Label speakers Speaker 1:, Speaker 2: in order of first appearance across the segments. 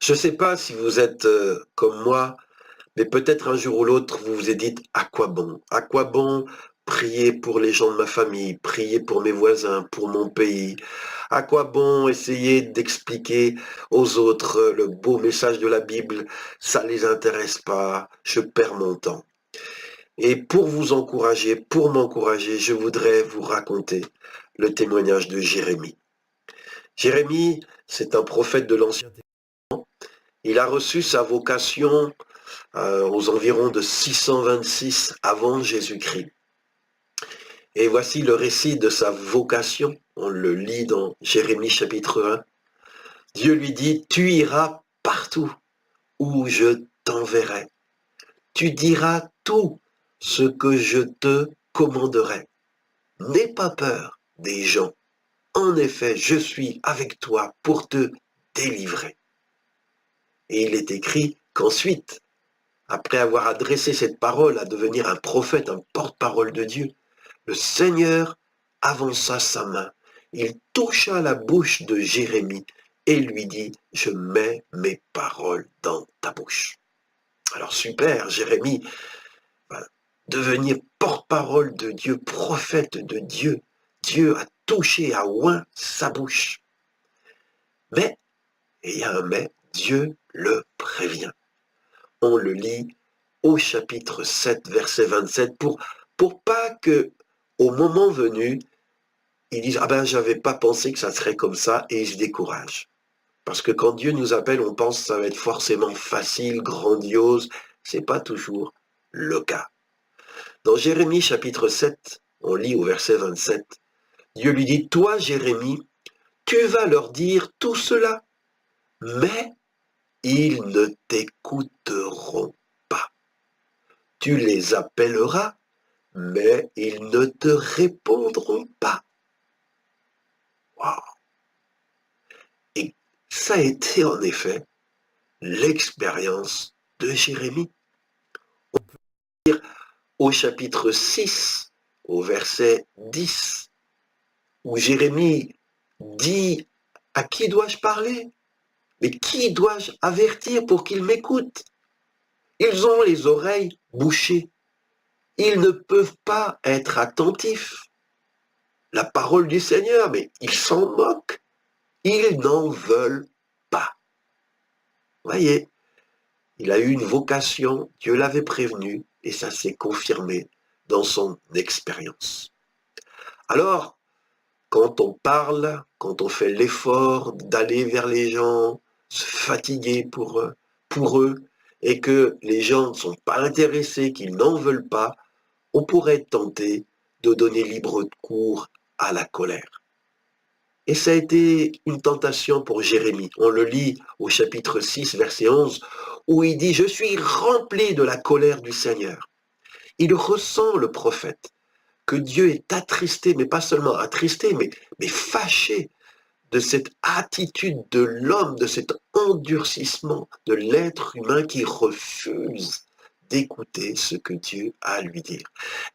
Speaker 1: Je ne sais pas si vous êtes comme moi, mais peut-être un jour ou l'autre, vous vous êtes dit, à quoi bon? À quoi bon prier pour les gens de ma famille, prier pour mes voisins, pour mon pays? À quoi bon essayer d'expliquer aux autres le beau message de la Bible? Ça ne les intéresse pas, je perds mon temps. Et pour vous encourager, pour m'encourager, je voudrais vous raconter le témoignage de Jérémie. Jérémie, c'est un prophète de l'Ancien Testament. Il a reçu sa vocation aux environs de 626 avant Jésus-Christ. Et voici le récit de sa vocation. On le lit dans Jérémie chapitre 1. Dieu lui dit, tu iras partout où je t'enverrai. Tu diras tout ce que je te commanderai. N'aie pas peur des gens. En effet, je suis avec toi pour te délivrer. Et il est écrit qu'ensuite, après avoir adressé cette parole à devenir un prophète, un porte-parole de Dieu, le Seigneur avança sa main. Il toucha la bouche de Jérémie et lui dit, je mets mes paroles dans ta bouche. Alors super, Jérémie va devenir porte-parole de Dieu, prophète de Dieu. Dieu a touché, a oint sa bouche. Mais, et il y a un mais, Dieu le prévient. On le lit au chapitre 7, verset 27, pour pas que, au moment venu, ils disent, ah ben, j'avais pas pensé que ça serait comme ça, et ils se découragent. Parce que quand Dieu nous appelle, on pense que ça va être forcément facile, grandiose. C'est pas toujours le cas. Dans Jérémie chapitre 7, on lit au verset 27, Dieu lui dit, toi, Jérémie, tu vas leur dire tout cela, mais ils ne t'écouteront pas. Tu les appelleras, mais ils ne te répondront pas. Wow. Et ça a été en effet l'expérience de Jérémie. On peut lire au chapitre 6, au verset 10, où Jérémie dit, à qui dois-je parler? Mais qui dois-je avertir pour qu'ils m'écoutent? Ils ont les oreilles bouchées. Ils ne peuvent pas être attentifs. La parole du Seigneur, mais ils s'en moquent. Ils n'en veulent pas. Voyez, il a eu une vocation, Dieu l'avait prévenu, et ça s'est confirmé dans son expérience. Alors, quand on parle, quand on fait l'effort d'aller vers les gens, se fatiguer pour eux, et que les gens ne sont pas intéressés, qu'ils n'en veulent pas, on pourrait être tenté de donner libre cours à la colère. Et ça a été une tentation pour Jérémie. On le lit au chapitre 6, verset 11, où il dit « Je suis rempli de la colère du Seigneur ». Il ressent, le prophète, que Dieu est attristé, mais pas seulement attristé, mais fâché de cette attitude de l'homme, de cet endurcissement de l'être humain qui refuse d'écouter ce que Dieu a à lui dire.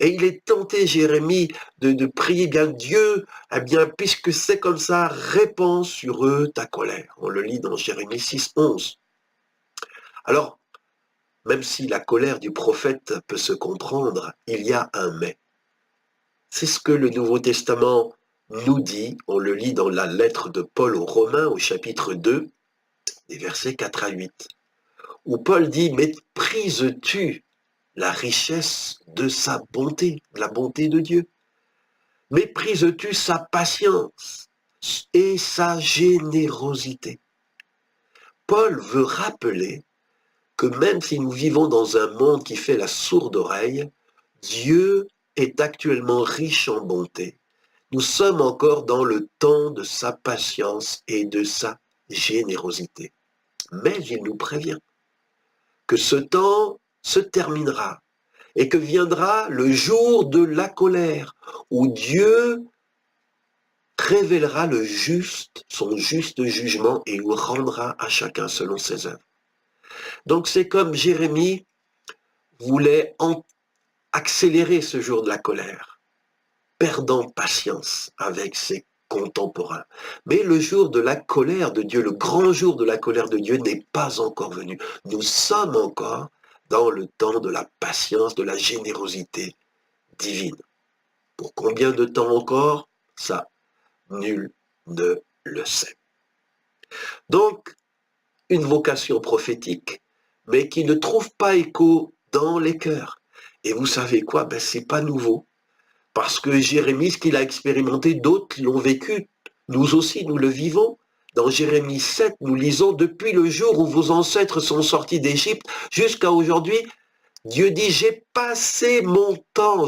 Speaker 1: Et il est tenté, Jérémie, de prier bien Dieu, eh bien, puisque c'est comme ça, répands sur eux ta colère. On le lit dans Jérémie 6, 11. Alors, même si la colère du prophète peut se comprendre, il y a un mais. C'est ce que le Nouveau Testament nous dit, on le lit dans la lettre de Paul aux Romains au chapitre 2, des versets 4 à 8, où Paul dit « Méprises-tu la richesse de sa bonté, la bonté de Dieu? Méprises-tu sa patience et sa générosité ?» Paul veut rappeler que même si nous vivons dans un monde qui fait la sourde oreille, Dieu est actuellement riche en bonté. Nous sommes encore dans le temps de sa patience et de sa générosité. Mais il nous prévient que ce temps se terminera et que viendra le jour de la colère où Dieu révélera son juste jugement et où rendra à chacun selon ses œuvres. Donc c'est comme Jérémie voulait accélérer ce jour de la colère, perdant patience avec ses contemporain. Mais le jour de la colère de Dieu, le grand jour de la colère de Dieu n'est pas encore venu. Nous sommes encore dans le temps de la patience, de la générosité divine. Pour combien de temps encore? Ça, nul ne le sait. Donc, une vocation prophétique, mais qui ne trouve pas écho dans les cœurs. Et vous savez quoi? Ben, c'est pas nouveau. Parce que Jérémie, ce qu'il a expérimenté, d'autres l'ont vécu. Nous aussi, nous le vivons. Dans Jérémie 7, nous lisons, depuis le jour où vos ancêtres sont sortis d'Égypte jusqu'à aujourd'hui, Dieu dit, j'ai passé mon temps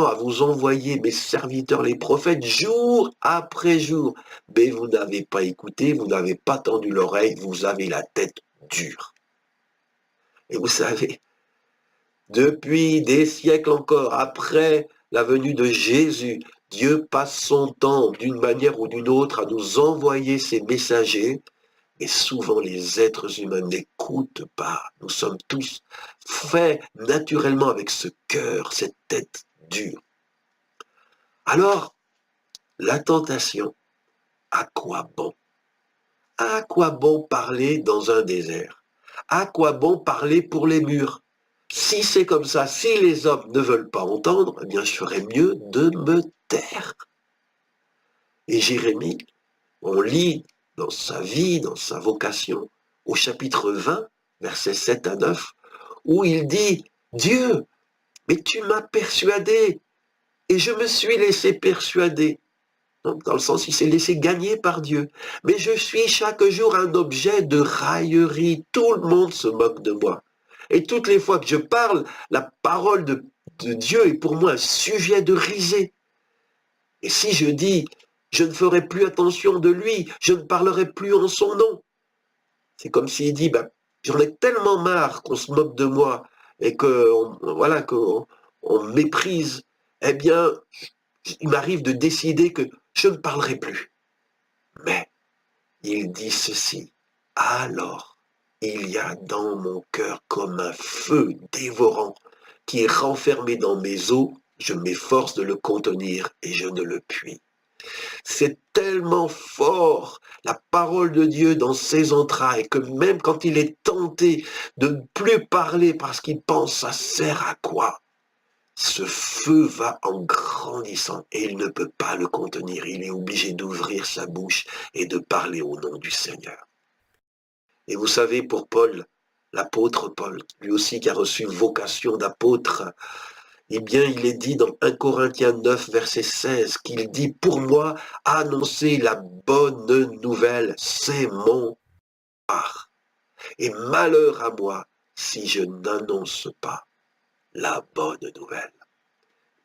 Speaker 1: à vous envoyer mes serviteurs, les prophètes, jour après jour. Mais vous n'avez pas écouté, vous n'avez pas tendu l'oreille, vous avez la tête dure. Et vous savez, depuis des siècles encore, après la venue de Jésus, Dieu passe son temps d'une manière ou d'une autre à nous envoyer ses messagers, mais souvent les êtres humains n'écoutent pas. Nous sommes tous faits naturellement avec ce cœur, cette tête dure. Alors, la tentation, à quoi bon? À quoi bon parler dans un désert? À quoi bon parler pour les murs? Si c'est comme ça, si les hommes ne veulent pas entendre, eh bien je ferais mieux de me taire. Et Jérémie, on lit dans sa vie, dans sa vocation, au chapitre 20, versets 7 à 9, où il dit, Dieu, mais tu m'as persuadé, et je me suis laissé persuader. Donc, dans le sens, il s'est laissé gagner par Dieu. Mais je suis chaque jour un objet de raillerie. Tout le monde se moque de moi. Et toutes les fois que je parle, la parole de Dieu est pour moi un sujet de risée. Et si je dis, je ne ferai plus attention de lui, je ne parlerai plus en son nom. C'est comme s'il dit, ben, j'en ai tellement marre qu'on se moque de moi et qu'on on méprise. Eh bien, il m'arrive de décider que je ne parlerai plus. Mais il dit ceci, alors il y a dans mon cœur comme un feu dévorant qui est renfermé dans mes os, je m'efforce de le contenir et je ne le puis. C'est tellement fort, la parole de Dieu dans ses entrailles, que même quand il est tenté de ne plus parler parce qu'il pense ça sert à quoi, ce feu va en grandissant et il ne peut pas le contenir. Il est obligé d'ouvrir sa bouche et de parler au nom du Seigneur. Et vous savez, pour Paul, l'apôtre Paul, lui aussi qui a reçu vocation d'apôtre, eh bien, il est dit dans 1 Corinthiens 9, verset 16, qu'il dit, pour moi, annoncer la bonne nouvelle, c'est mon part. Et malheur à moi si je n'annonce pas la bonne nouvelle.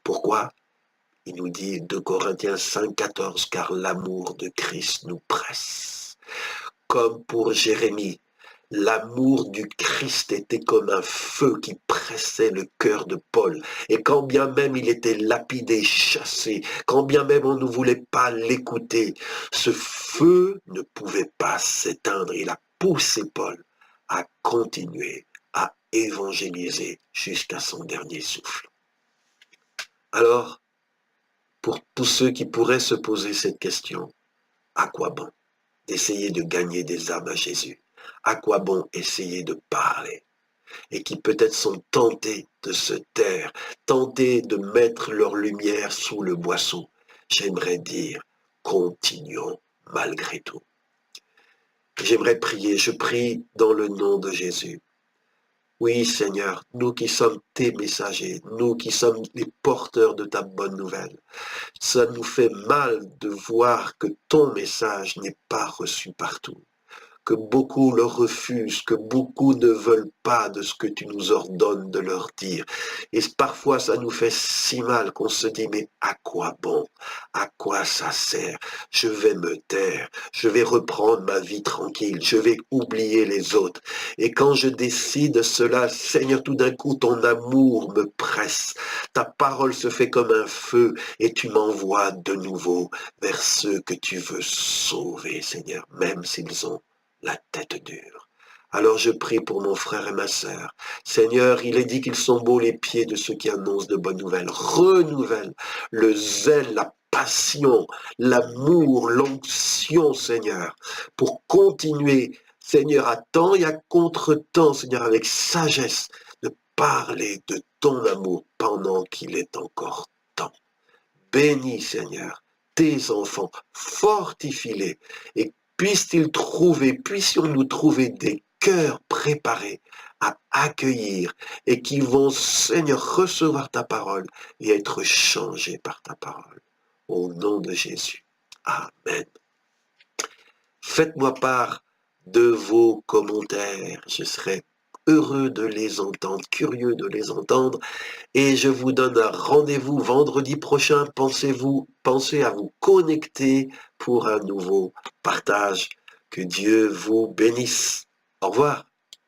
Speaker 1: Pourquoi? Il nous dit 2 Corinthiens 5, 14, car l'amour de Christ nous presse. Comme pour Jérémie, l'amour du Christ était comme un feu qui pressait le cœur de Paul. Et quand bien même il était lapidé, chassé, quand bien même on ne voulait pas l'écouter, ce feu ne pouvait pas s'éteindre. Il a poussé Paul à continuer, à évangéliser jusqu'à son dernier souffle. Alors, pour tous ceux qui pourraient se poser cette question, à quoi bon d'essayer de gagner des âmes à Jésus? À quoi bon essayer de parler? Et qui peut-être sont tentés de se taire, tentés de mettre leur lumière sous le boisseau. J'aimerais dire, continuons malgré tout. J'aimerais prier, je prie dans le nom de Jésus. Oui, Seigneur, nous qui sommes tes messagers, nous qui sommes les porteurs de ta bonne nouvelle, ça nous fait mal de voir que ton message n'est pas reçu partout, que beaucoup le refusent, que beaucoup ne veulent pas de ce que tu nous ordonnes de leur dire. Et parfois, ça nous fait si mal qu'on se dit, mais à quoi bon? À quoi ça sert? Je vais me taire, je vais reprendre ma vie tranquille, je vais oublier les autres. Et quand je décide cela, Seigneur, tout d'un coup, ton amour me presse. Ta parole se fait comme un feu et tu m'envoies de nouveau vers ceux que tu veux sauver, Seigneur, même s'ils ont la tête dure. Alors je prie pour mon frère et ma sœur. Seigneur, il est dit qu'ils sont beaux les pieds de ceux qui annoncent de bonnes nouvelles. Renouvelle le zèle, la passion, l'amour, l'onction, Seigneur, pour continuer, Seigneur, à temps et à contre-temps, Seigneur, avec sagesse, de parler de ton amour pendant qu'il est encore temps. Bénis, Seigneur, tes enfants, fortifie-les, et puissions-nous trouver des cœurs préparés à accueillir et qui vont, Seigneur, recevoir ta parole et être changés par ta parole. Au nom de Jésus. Amen. Faites-moi part de vos commentaires. Je serai heureux de les entendre, curieux de les entendre. Et je vous donne un rendez-vous vendredi prochain. Pensez à vous connecter pour un nouveau partage. Que Dieu vous bénisse. Au revoir.